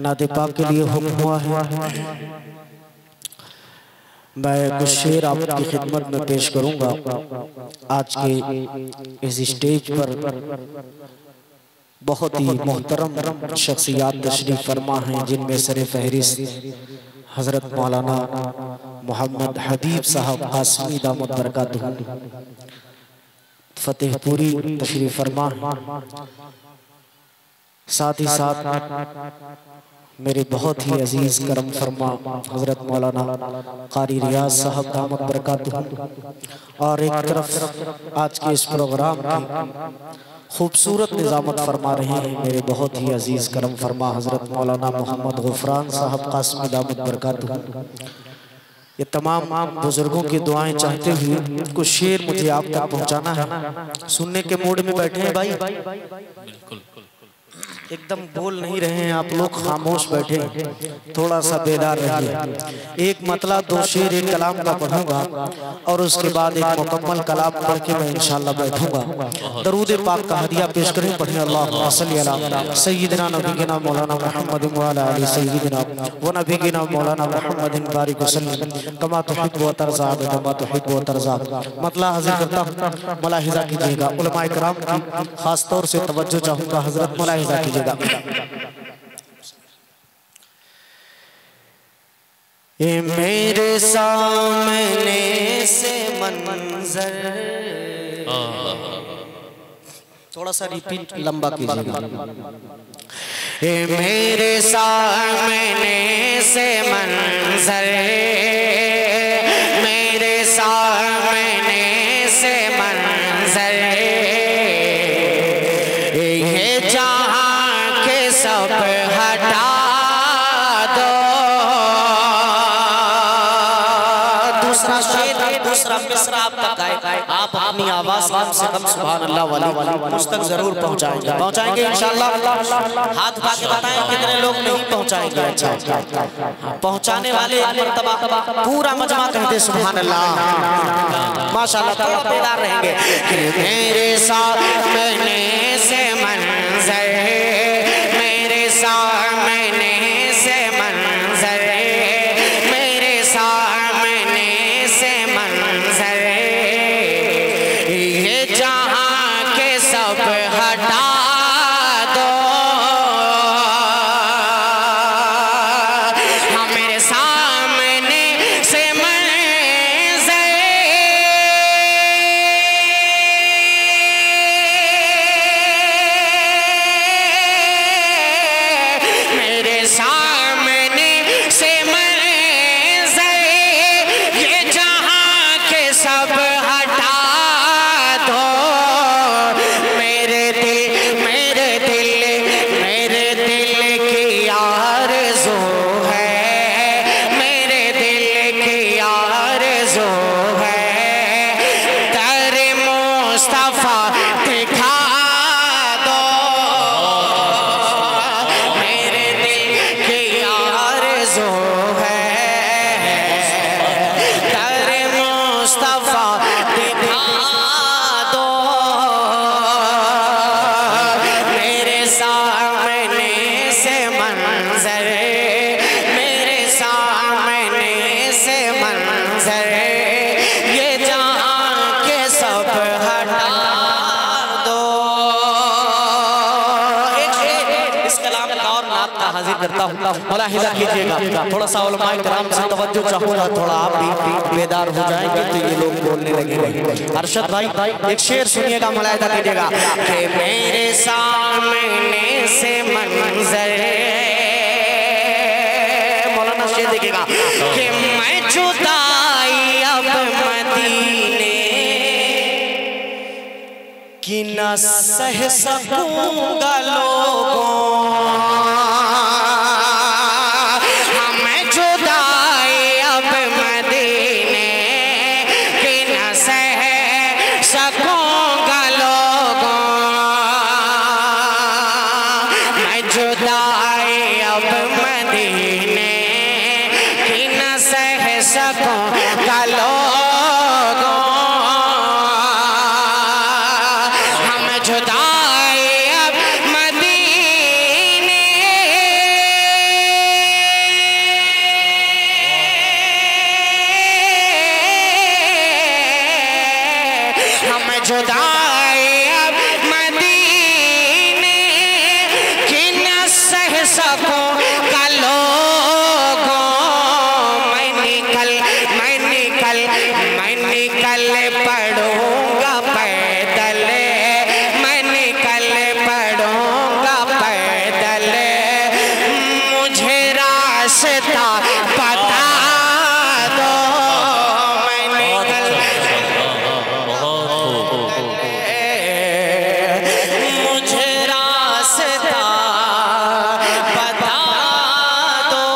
नाते पाक के लिए हुक्म हुआ है। मैं कुछ शेर आपकी खिदमत में पेश करूंगा। आज के इस स्टेज पर बहुत ही मोहतरम शख्सियात तशरीफ फरमा हैं, जिनमें सरे फहरिस्त हज़रत मौलाना मोहम्मद हबीब साहब कासमी दामत बरकातहू फतेहपुरी तशरीफ फरमा। साथ ही साथ मेरे बहुत ही अजीज करम फरमा हजरत मौलाना कारी रियाज साहब दामत बरकातहू, और एक तरफ आज के इस प्रोग्राम की खूबसूरत निज़ामत फरमा रहे हैं मेरे बहुत ही अजीज करम फरमा हजरत मौलाना मोहम्मद गुफरान साहब कासमी दामत बरकातहू। ये तमाम बुजुर्गों की दुआएं चाहते हुए कुछ शेर मुझे आप तक पहुंचाना है। सुनने के मूड में बैठे हैं भाई? बिल्कुल एकदम बोल नहीं रहे हैं आप लोग, खामोश बैठे, थोड़ा सा बेदार रहिए। एक मतला दो शेर एक कलाम का पढ़ूंगा और उसके बाद एक मुकम्मल कलाम पढ़ के मैं इंशाल्लाह बैठूंगा। दरूद पाक का हदिया पेश करें, पढ़ें अल्लाहुम्मा सल्ली अला सय्यिदना नबीना मौलाना मुहम्मद व अला आलि सय्यिदना व नबीना मौलाना मुहम्मदिन बारिक वसल्लम कमा तुहिब्बु व तर्ज़ा कमा तुहिब्बु व तर्ज़ा। मतला हाजिर करता हूं, मुलाहिज़ा कीजिएगा। उलमाए किराम की खास तौर से तवज्जो चाहूंगा, हजरत मुलाहिज़ा कीजिएगा। ये मेरे सामने से मंजर, थोड़ा सा रिपीट लंबा कीजिएगा। ये मेरे सामने से मंजर, मेरे सामने से मंजर, ये जहां के सब हटा दो। दूसरा शेर, दूसरा मिसरा आपका गाए, आप अपनी आवाज कम से कम सुभान अल्लाह वाली मुझ तक जरूर पहुंचाएंगे इंशाल्लाह। हाथ उठा के बताएं कितने लोग नहीं पहुंचाएंगे। अच्छा, पहुंचाने वाले मर्तबा पूरा मजमा कहते सुभान अल्लाह, माशाल्लाह, थोड़ा बेदार रहेंगे। मेरे सामने से मंजर, मेरे सामने से मंजर, मेरे सामने से मंजर, ये जहां के सब हटा दो। हाँ, मेरे सामने से मंजर, मेरे सामने से मंजर, ये जहां के सब हटा दो। मेरे दिल की आरज़ू है, मेरे दिल की आरज़ू है, दर मुस्तफा दिखा दो। मेरे दिल की आरज़ू है, दर मुस्तफा दिखा दो। मेरे सामने से मंजर, मेरे सामने से मंजर, ये जहां के सब हटा दो। इस कलाम का और नात का हाजिर करता हूँ, मुलाहिज़ा कीजिएगा। थोड़ा सा उलमाए किराम से तवज्जो चाहूंगा, थोड़ा आप भी बेदार हो जाएंगे तो ये लोग बोलने लगेंगे। अरशद भाई एक शेर सुनिएगा, मुलाहिज़ा कीजिएगा कि मेरे सामने से मंजर, मौलाना शेर देखिएगा कि मैं जुदाई अब मदीने कि न सह सकूंगा लोगों, मैं जुदाई अब मदीने कि न सह सकूंगा लोगों, मैं जुदाई अब मदीने कि न सह सकूंगा लोगों, हम जुदाई अब मदीने जुदाई अब मदीने की न सह सकूं कलोगों। मैं निकल पड़ूंगा पैदल, मैं निकल पड़ूंगा पैदल। मुझे रास्ता पता दो, मैं निकल मुझे रास्ता बता दो।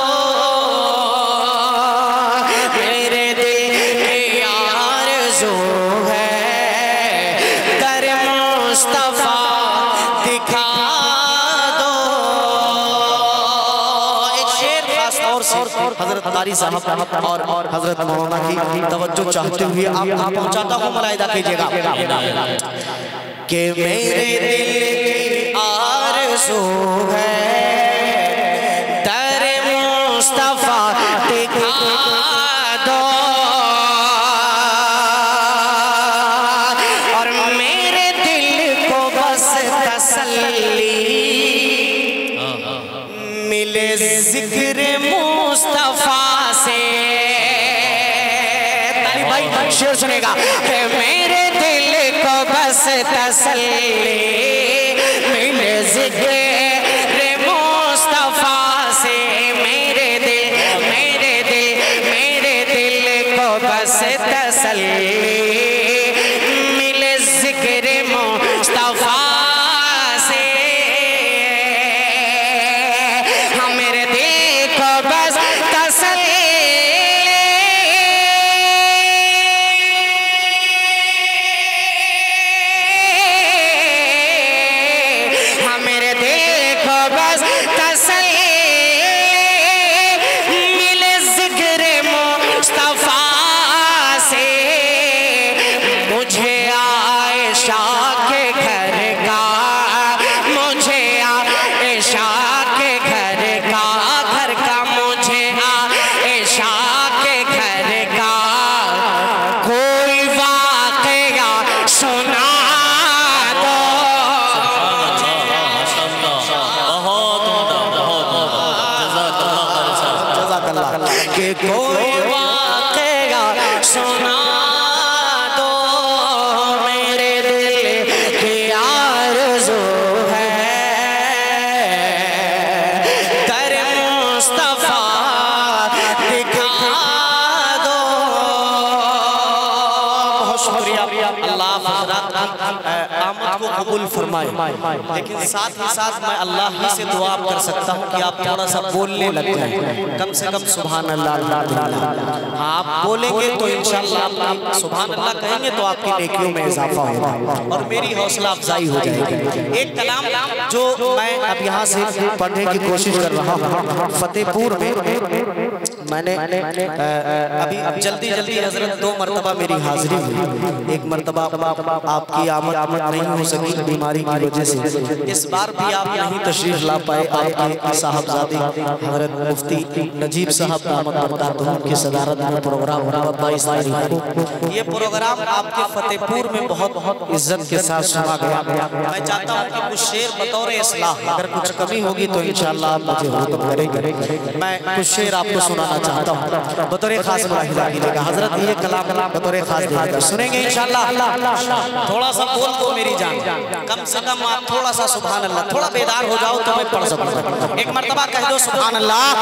मेरे दिल की आरज़ू है दर मुस्तफा दिखा दो। एक शेर खास तौर से हजरत कारी साहब और हजरत मौलाना की तवज्जो चाहते हुए आप पहुंचाता हूँ, मुलाहिदा कीजिएगा कि मेरे दिल की आरज़ू है दर मुस्तफा दिखा दो। और मेरे दिल को बस तसल्ली मिले जिक्र मुस्तफा से। ताली भाई शेर सुनेगा कि मेरे दिल को बस तसल्ली मिले जिक्र मुस्तफा से। मेरे दिल को बस तसल्ली मिले जिक्र मुस्तफा से। हाँ मेरे दिल को बस तसल्ली मिले जिक्र मुस्तफा से। मुझे आयशा के घर का, मुझे आयशा के घर का मुझे आयशा के घर का कोई वाक़या सुना दो। कि कोई वाक़या सुना दो। मेरे दिल की आरज़ू है दर मुस्तफा दिखा दो। बहुत शुक्रिया, अल्लाह हज़रात आमद को कबूल फरमाए। लेकिन साथ ही साथ मैं अल्लाह ही से दुआ कर सकता हूँ कि आप थोड़ा सा बोलने लग जाए, कम से कम सुभान अल्लाह। हाँ आप बोलेंगे तो इंशाअल्लाह आप सुभान अल्लाह कहेंगे तो आपकी नेकियों में इजाफा होगा और मेरी हौसला अफजाई हो जाएगी। एक कलाम जो मैं अब यहाँ से पढ़ने की कोशिश कर रहा हूँ, फतेहपुर में मैंने अभी जल्दी हजरत 2 मरतबा मेरी हाजिरी हुई। एक मरतबा आपकी आमद नहीं हो सकी बीमारी की वजह से। इस बार भी आप नहीं तशरीफ ला पाए। आपके साहबजादे हजरत मुफ्ती नजीब साहब की सदारत में प्रोग्राम हो रहा 22 तारीख को। ये प्रोग्राम आपके फतेहपुर में बहुत इज्जत के साथ सुना गया। मैं चाहता हूँ कि कुछ शेर बतौर इस्लाह, अगर कुछ कमी होगी तो इंशाअल्लाह आप मुझे हुक्म करेंगे। मैं कुछ शेर आपको सुनाना चाहता हूँ बतौर खास मुलाहिजा कीजिएगा। हजरत ये कलाम बतौर खास सुनेंगे इंशाअल्लाह। थोड़ा सा बोल दो मेरी जान, कम से कम आप थोड़ा सा सुभान अल्लाह, थोड़ा बेदार हो जाओ तो मैं पढ़ सकूँ। एक मरतबा कह दो सुभान अल्लाह।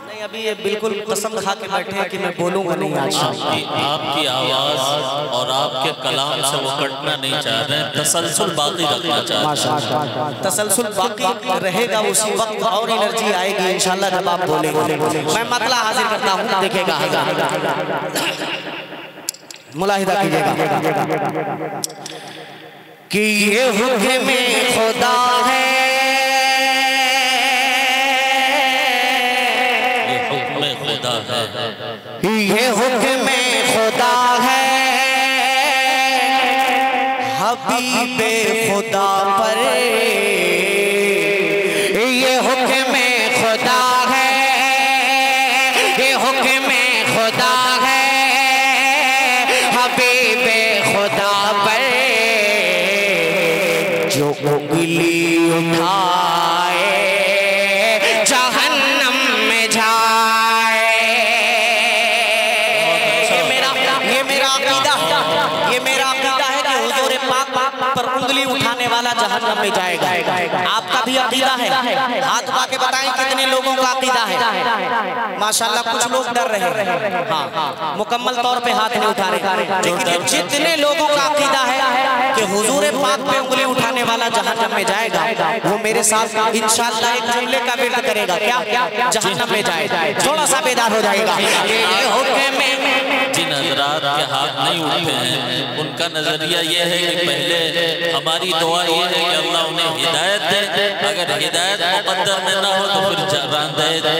नहीं अभी ये बिल्कुल कसम खा के बैठे हैं कि मैं बोलूँगा नहीं आज। आपकी आवाज़ और आपके कलाम से वो कटना नहीं चाह रहे हैं, तसलसल बाकी रखना चाह रहे हैं। तसलसल बाकी रहेगा, उसी वक्त और एनर्जी आएगी इंशाल्लाह जब आप बोलेंगे। मैं मतला हाजिर करता हूँ, देखिएगा मुलाहिदा कीजिएगा कि ये हुक्म खुदा है, ये हुक्म खुदा है, हबीबे खुदा पर ये हुक्म खुदा है, ये हुक्म खुदा है, हबीबे उठाए जहन्नम में जाए। ये मेरा अकीदा है कि हुजूर पाक पर उंगली उठाने वाला जहन्नम में जाएगा। आपका भी अकीदा है? हाथ उठा के बताएं कितने लोगों का अकीदा है। माशाल्लाह कुछ लोग डर रहे हैं, हाँ मुकम्मल तौर पे हाथ नहीं उठा रहे, लेकिन जितने लोगों का अकीदा है कि हुजूर पाक पे उंगली उठाने वाला जहन्नम में जाएगा, वो मेरे साथ इंशाअल्लाह एक जुमले का विर्द करेगा। क्या? जहन्नम में जाएगा। थोड़ा सा बेदार हो जाएगा। जिन हजरात के हाथ नहीं उठे हैं उनका नजरिया ये है कि पहले हमारी दुआ ये है कि अल्लाह उन्हें हिदायत दे। अगर हिदायत मुक़द्दर में ना हो तो फिर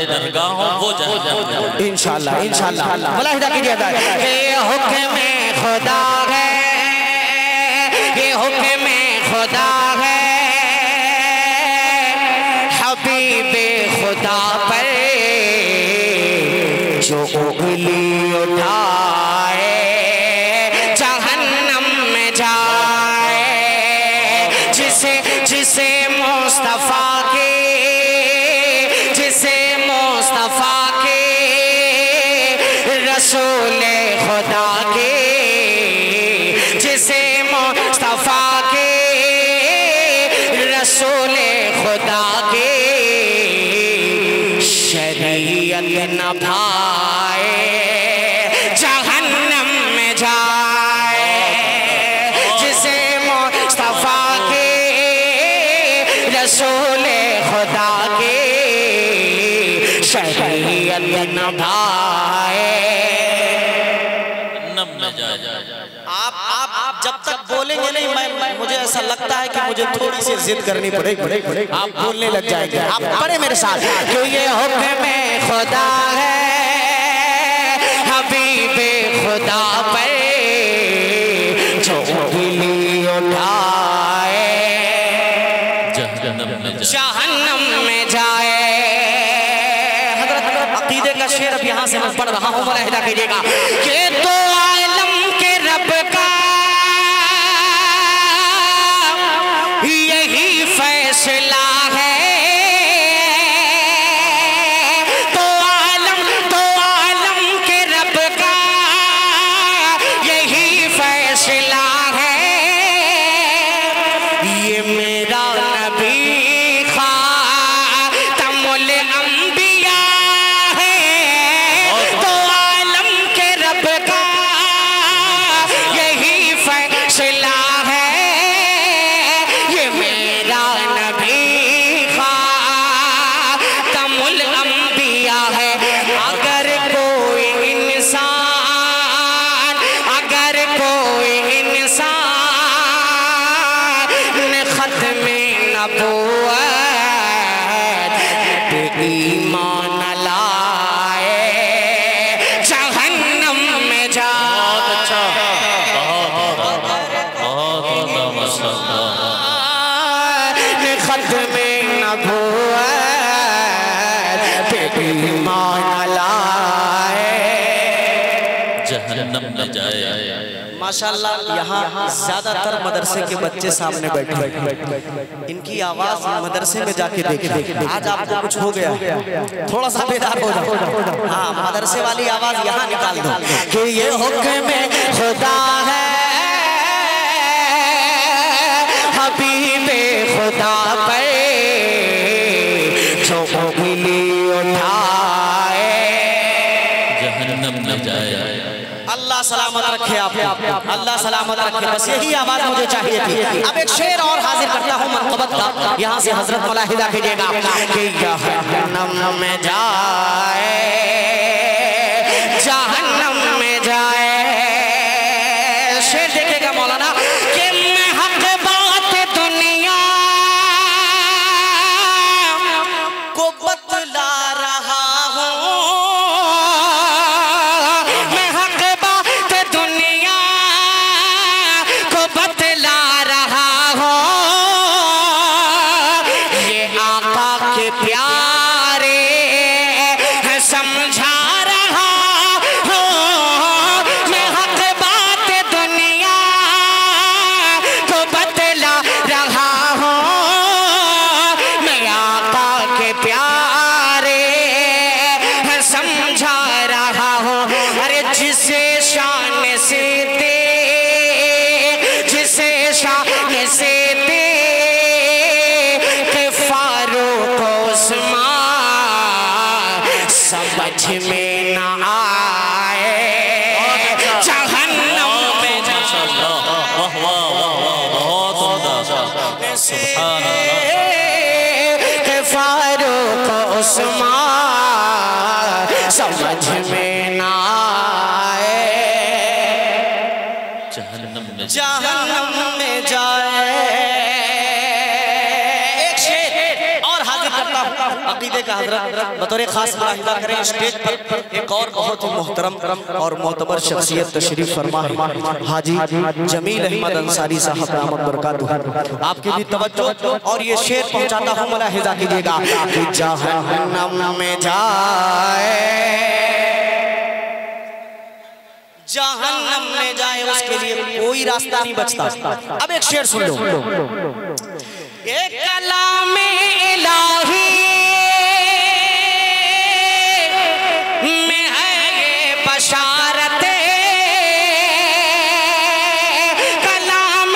दरगाह हो वो जाए इंशाअल्लाह। भला हिदायत कीजिएगा। ये हुक्म खुदा है, ये हुक्म खुदा है, हबीबे खुदा पर जो उंगली उठाए जहन्नम में जाए। जिसे मुस्तफा के रसूल खुदा के, जिसे मुस्तफा के रसूल खुदा के शरीयत न भाए जहन्नम में जाए। जिसे मुस्तफा के रसूल खुदा के शरीयत न भाए। आप जब तक बोलेंगे नहीं, मुझे ऐसा लगता है कि मुझे थोड़ी सी जिद करनी पड़ेगी। आप बोलने लग जाएंगे। आप पढ़े मेरे साथ। क्यों ये हुक्म खुदा है, हबीबे खुदा पर जो उंगली उठाए जहन्नम में जाए। हज़रत अकीदे का शेर अब यहाँ से मैं पढ़ रहा हूँ, मुलाहिदा कीजिएगा। कि तो आलम के रब का यही फैसला है, तो आलम के रब का यही फैसला है। ये मेरा नबी खातमुल अंबिया है, तो आलम के रब का यही फैसला है। ये मेरा नबी खातमुल अंबिया है। अगर कोई इंसान खत्म नबुव्वत पे ईमान लाए जहन्नम में जाए। खत्म नबुव्वत पे ईमान लाए जहन्नम में जाए। माशाल्लाह यहाँ ज्यादातर मदरसे के बच्चे सामने बैठे, इनकी आवाज मदरसे में जाके देखें। आज आपको कुछ हो गया, थोड़ा सा बेदार हो जाओ। हाँ, मदरसे वाली आवाज यहाँ निकाल दो कि ये हुक्म खुदा है, हबीबे खुदा पर जो उंगली उठाए जहन्नम में जाए। अल्लाह सलामत रखे आप, अल्लाह सलामत रखे। बस यही आवाज मुझे चाहिए थी। अब एक शेर और हाजिर करता हूँ मनक़बत का, यहाँ से हजरत मुलाहिदा कीजिएगा कि जहन्नम में जाए, जहन्नम में जाए। शेर देखेगा मौलाना कि मैं हक बात दुनिया को बतला रहा हूँ, समझ में ना आए जहन्नम में फारूक उस्मान समझ में ना आए जहन्नम में जाए। एक शेर और हाजिर करता हूँ अकीदे का हजरत बतौर खास मुलाहिजा करें स्टेज पर एक और बहुत ही मोहतरम और मोतबर शख्सियत तशरीफ फरमा है हाजी जमील अहमद अंसारी साहब रहमत बरकातहू। आपकी भी तवज्जो और ये शेर पहुंचाता हूँ मुलाहिजा कीजिएगा कि जहन्नम में जाए जहन्नम में जाए उसके लिए कोई रास्ता नहीं बचता। अब एक शेर सुन लो। एक कलाम इलाही में है ये बशारत कलाम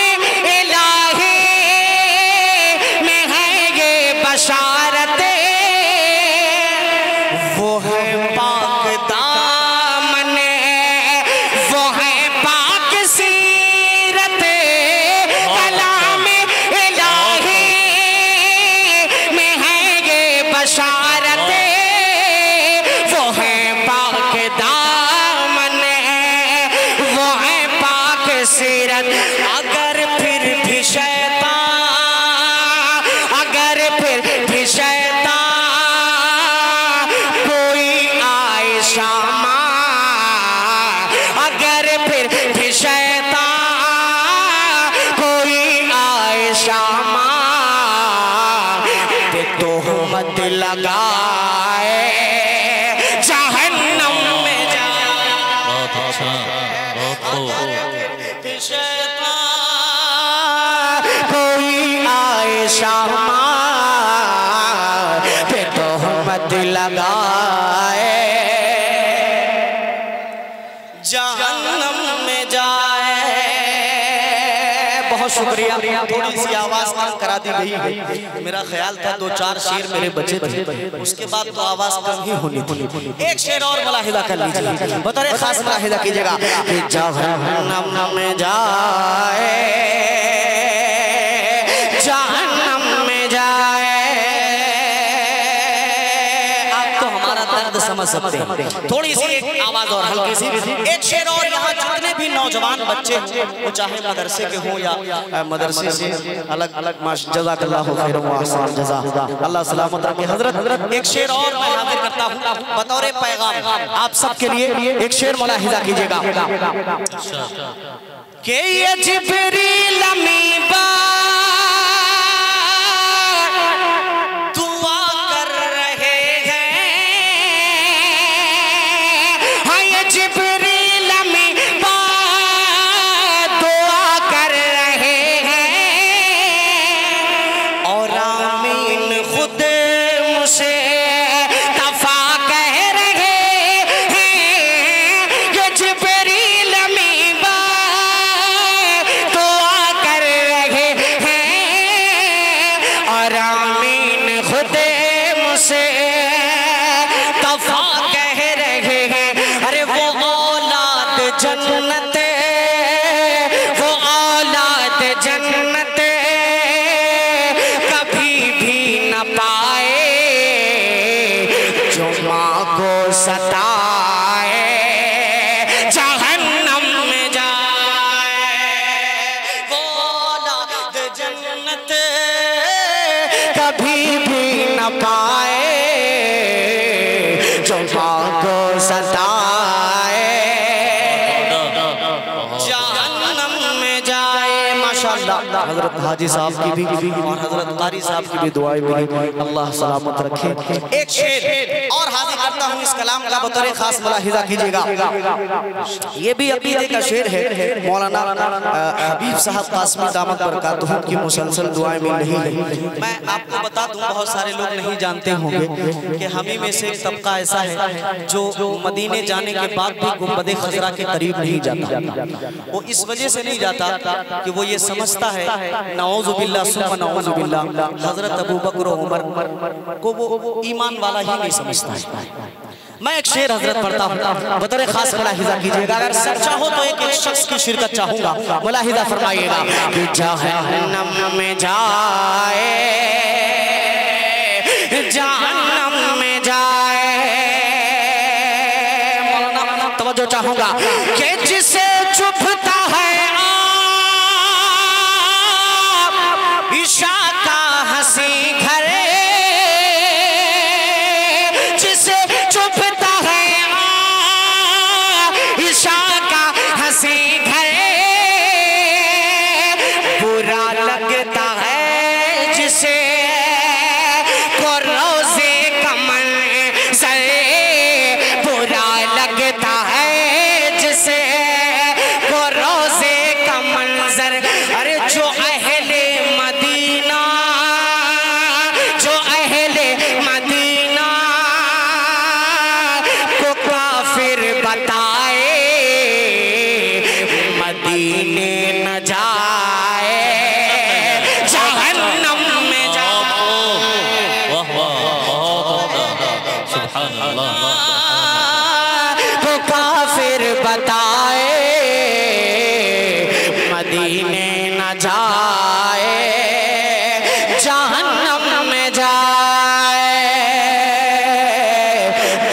इलाही में है ये बशारत वो है पाक दामन वो है पाक सीरत कलाम इलाही में है ये बशारत वो है पाक दामन वो है पाक सीरत। अगर फिर भी शैतान अगर फिर भी शैतान कोई आए शामा अगर फिर भी शैतान कोई आए शामा पे तोहमत लगाए जहन्नम में जाए। बहुत अच्छा, बहुत खूब। शैतान कोई आए शामा पे तोहमत लगाए जहन्नम में जाए। बहुत शुक्रिया। थोड़ी सी आवाज कम करा दी गई। मेरा ख्याल था 2-4 शेर मेरे बचे थे उसके बाद तो आवाज कम ही होनी थी। एक शेर और मुलाहिजा कर लीजिए बतौर खास मुलाहिजा कीजिएगा कि जहन्नम में जाए जहन्नम में जाए। आप तो हमारा दर्द समझ सकते हैं। थोड़ी सी एक आवाज और हल्की सी एक शेर और। यहाँ जितने भी नौजवान बच्चे वो चाहे मदरसे के हों या मदरसे से अलग अलग जज़ाकल्लाहु खैरन व अहसन जज़ा अल्लाह सलामत रखे। हजरत एक शेर और मैं हाजिर करता हूँ बतौर पैगाम आप सबके लिए। एक शेर मुलाहिजा कीजिएगा कि ये जिब्रील अमीबा दुआ कर रहे हैं हाँ ये जिब्रील अमीबा दुआ कर रहे हैं और आमीन खुद मुझसे दफा कह रहे हैं ये जिब्रील अमीबा दुआ कर रहे हैं और आमीन खुद मुझसे दफा कह रहे हैं। अरे वो औलाद जन्नत वो औलाद जन्नत कभी भी न पाए जो माँ को सताए जहन्नम में जाए। वो औलाद जन्नत कभी भी न पाए जो माँ को सताए जहन्नम में जाए। माशाअल्लाह हजरत हाजी साहब की भी और हजरत कारी साहब की भी दुआएं मिली अल्लाह सलामत रखे। एक शेर और हाजिर करता हूँ इस कलाम का बतौर खास मुलाहिजा कीजिएगा। ये भी अकीदे का शेर है मौलाना हबीब साहब कासमी दामत बरकातहू की मुसलसल दुआएं मिल रही है। मैं आपको बता दूं बहुत सारे लोग नहीं जानते होंगे कि हमी में से एक तबका ऐसा है जो मदीने जाने के बाद भी गुंबद खजरा के करीब नहीं जाता। वो इस वजह से नहीं जाता कि वो ये समझता है नऊज़ुबिल्लाह सुम्मा नऊज़ुबिल्लाह हजरत अबू बकर उमर को वो ईमान वाला ही नहीं समझता है। मैं एक शेर हजरत पढ़ता हूँ, बतौर खास मुलाहिजा कीजिएगा। अगर सच्चा हो तो एक शख्स की शिरकत चाहूंगा। मुलाहिजा फरमाइएगा कि जहन्नम में जाए, जहन्नम में जाए, मौलाना तवज्जो चाहूंगा कि जिसे चुभता है ईशा का हंसी घर, जिसे चुभता है ईशा का हंसी घर, बुरा लगता है जिसे को रोज़े का मंज़र, बुरा लगता है जिसे को रोज़े का मंज़र। अरे जो अहले मदीना, जो अहले मदीना को काफिर बताए, मदीने न जाए, जहन्नम में जाए। सुभान अल्लाह। को काफिर बताए, मदीने न जाए, जहन्नम में जाए,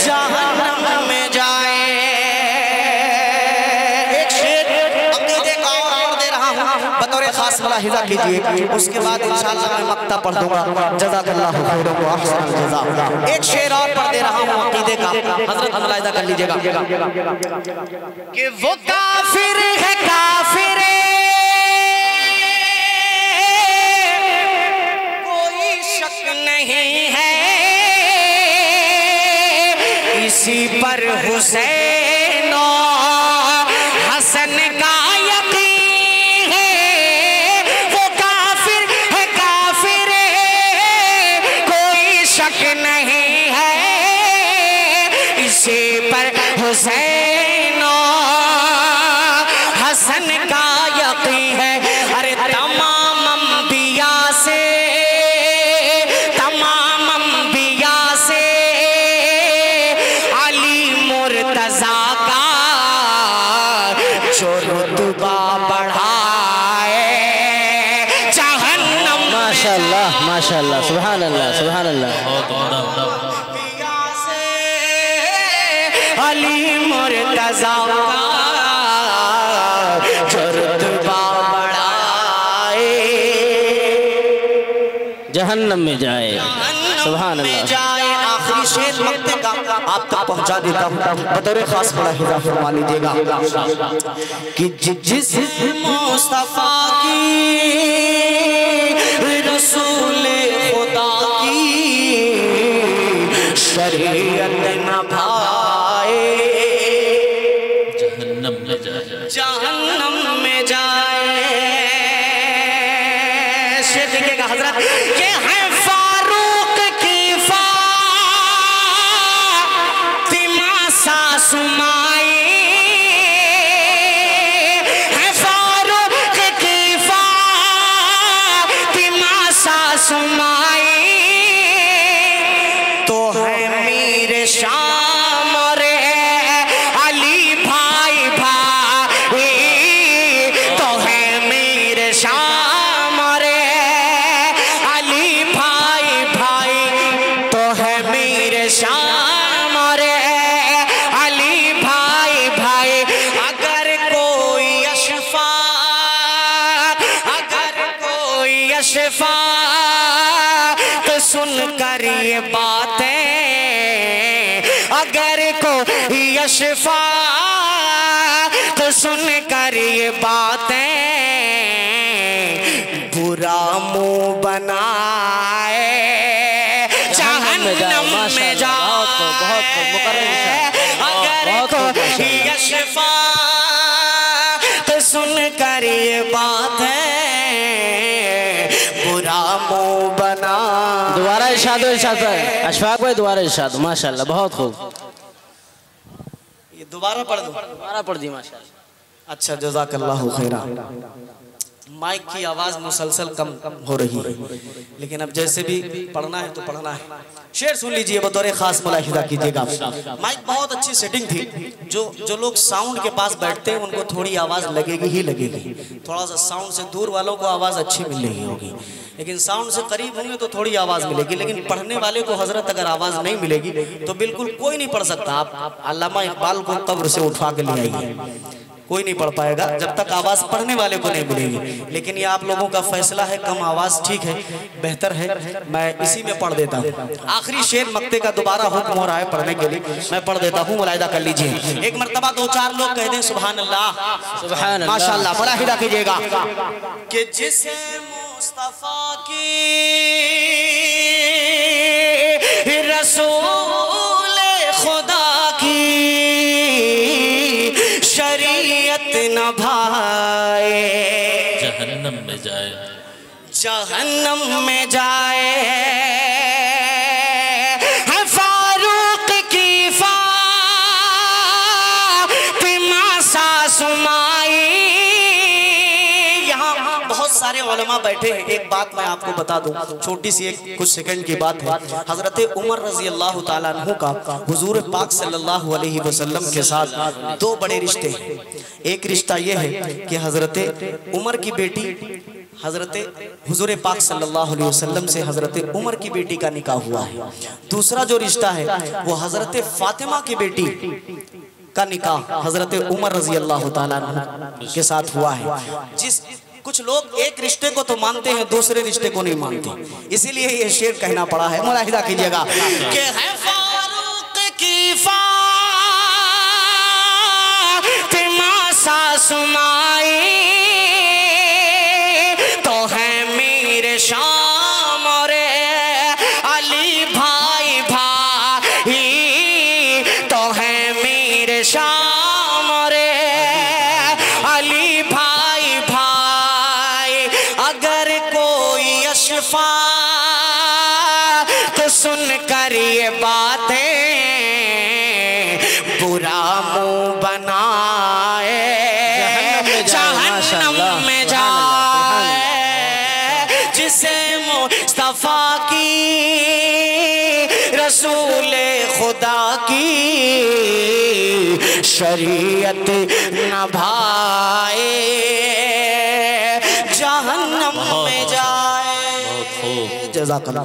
जहन्नम में जाए। एक शेर अकीदे का और दे रहा हूँ, बतौर खास मुलाहिजा कीजिए, उसके बाद इंशाअल्लाह मैं मक्ता पढ़ दूंगा। जज़ाकल्लाहु खैरन व अहसन जज़ा। एक शेर और पढ़ दे रहा हूँ अकीदे का, हजरत मुलाहिजा कर लीजिएगा कि वो काफिर है, काफिर नहीं है, इसी पर हुसैन हसन का यकीन है। वो काफिर है, काफिर कोई शक नहीं है, इसी पर हुसैन हसन का यकीन है। अरे तमाम अंबिया से, मुर्तज़ा का जो रुतबा बढ़ाए, जहन्नम। माशाअल्लाह माशाअल्लाह, सुभान अल्लाह सुभान अल्लाह। अली मुर्तज़ा का जो रुतबा बढ़ाए, जहन्नम में जाए, सुभान अल्लाह। आखिरी शेर मक्ते का आप तक पहुंचा देता हूँ, बतौर खास मुलाहिजा फरमा लीजिएगा कि जिस मुस्तफा की, रसूल खुदा की शरीयत न भाए, जहन्नम में जाए, जहन्नम में जाए। शेर देखिएगा हजरत, ये है सुमाई, है फारूक की फातिमा सासुमाई, तो है मीर शाम रे अली भाई भाई, तो है मीर शाम रे अली भाई भाई, तो है मीर शाम रे शिफा तो सुन कर ये बातें, अगर को यशफा तो सुन कर ये बातें, बुरा मुंह बनाए, जहन्नम में जाए, अगर को यशफा तो सुन कर ये बातें, बुरा मुंह बना। दोबारा इरशाद, इरशाद पर अशफाक भाई, दोबारा इरशाद। माशाअल्लाह, बहुत खूब। ये दोबारा पढ़ दो, दोबारा पढ़ दी माशाअल्लाह। अच्छा, जज़ाकल्लाहु खैरा। माइक की आवाज मुसलसल कम हो रही है, लेकिन अब जैसे भी पढ़ना है तो पढ़ना है। शेर सुन लीजिए, बतौर खास मुलाहिदा कीजिएगा। माइक बहुत अच्छी सेटिंग थी। जो लोग साउंड के पास बैठते हैं उनको थोड़ी आवाज लगेगी ही लगेगी। थोड़ा सा साउंड से दूर वालों को आवाज अच्छी मिल रही होगी, लेकिन साउंड से करीब होंगे तो थोड़ी आवाज मिलेगी। लेकिन पढ़ने वाले को हजरत अगर आवाज नहीं मिलेगी तो बिल्कुल कोई नहीं पढ़ सकता। आप अल्लामा इकबाल को कब्र से उठा के ले आइए, कोई नहीं पढ़ पाएगा जब तक आवाज पढ़ने वाले को नहीं मिलेगी। लेकिन ये आप लोगों का फैसला है, कम आवाज ठीक है, बेहतर है, मैं इसी में पढ़ देता हूँ। आखिरी शेर मक्ते का दोबारा हुक्म हो रहा है पढ़ने के लिए, मैं पढ़ देता हूँ, मुलाहिदा कर लीजिए। एक मर्तबा 2-4 लोग कह दें सुभान अल्लाह, सुभान अल्लाह, माशाअल्लाह, मुलाहिदा कीजिएगा। कि जिसे मुस्तफा की रसूल खुदा की शरीयत न भाए, जहन्नम में जाए, जहन्नम में जाए। फारूक की फातिमा सासुमाई। यहाँ बहुत सारे उलमा बैठे हैं। एक बात मैं आपको बता दूं, छोटी सी एक कुछ सेकंड की बात है। हजरत उमर रजी अल्लाह ताला अन्हु का हुजूर पाक सल्लल्लाहु अलैहि वसल्लम के साथ 2 बड़े रिश्ते हैं। एक रिश्ता यह है कि हजरत उमर की बेटी हजरत हुजूर पाक सल्लल्लाहु अलैहि वसल्लम से हजरत उमर की बेटी का निकाह हुआ है। दूसरा जो रिश्ता है वो हजरत फातिमा की बेटी का निकाह हजरत उमर रजी अल्लाह ताला अन्हु के साथ हुआ है। कुछ लोग एक रिश्ते को तो मानते हैं, दूसरे रिश्ते को नहीं मानते, इसीलिए ये शेर कहना पड़ा है। मुलाहिदा कीजिएगा कि है फारूक की फातिमा सासुमाई, तो है मीर शाम और अली भाई भाई, तो है मीर शाम और अली भाई भाई। अगर कोई अशफा तो सुन कर ये बातें बुरा मुंह बनाए, जहन्नम में जाए। जिसे मुस्तफा की रसूल खुदा की शरीयत न भाए, जहन्नम में जाए। बहुत खूब, जज़ाकल्लाह।